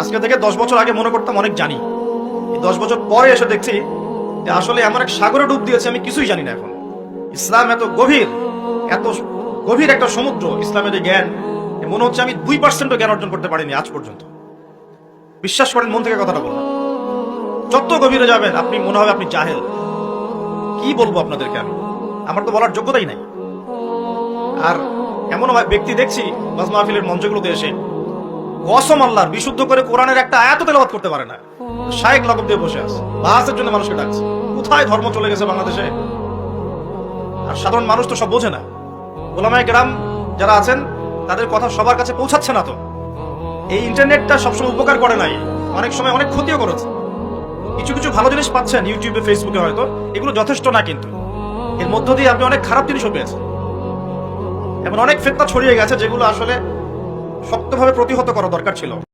আজকে থেকে 10 বছর আগে মনে করতাম অনেক জানি, এই 10 বছর পরে এসে দেখছি যে আসলে এমন এক সাগরে ডুব দিয়েছে আমি কিছুই জানি না। এখন ইসলাম এত গভীর একটা সমুদ্র, ইসলামের এই জ্ঞান মনে হচ্ছে আমি 2% জ্ঞান অর্জন করতে পারিনি আজ পর্যন্ত। বিশ্বাস করেন, মন থেকে কথাটা বললাম। যত গভীরে যাবেন আপনি মনে হবে আপনি জাহেল। কি বলবো আপনাদেরকে, আমার তো বলার যোগ্যতাই নাই। আর এমন ব্যক্তি দেখছি ওয়াজ মাহফিলের মঞ্চগুলোতে এসে কসম আল্লাহর বিশুদ্ধ করে কোরআনের একটা আয়াত তেলাওয়াত করতে পারে না, শায়েখ লকব দিয়ে বসে আছে, বাহাসের জন্য মানুষকে ডাকছে। কোথায় ধর্ম চলে গেছে বাংলাদেশে? আর সাধারণ মানুষ তো সব বোঝে না। ওলামায়ে কেরাম যারা আছেন তাদের কথা সবার কাছে পৌঁছাচ্ছে না। তো এই ইন্টারনেটটা সবসময় উপকার করে নাই, অনেক সময় অনেক ক্ষতিও করেছে। কিছু কিছু ভালো জিনিস পাচ্ছেন ইউটিউবে, ফেসবুকে, হয়তো এগুলো যথেষ্ট না, কিন্তু এর মধ্য দিয়ে আপনি অনেক খারাপ জিনিসও পেয়েছেন। এমন অনেক ফিতনা ছড়িয়ে গেছে যেগুলো আসলে শক্তভাবে প্রতিহত করা দরকার ছিল।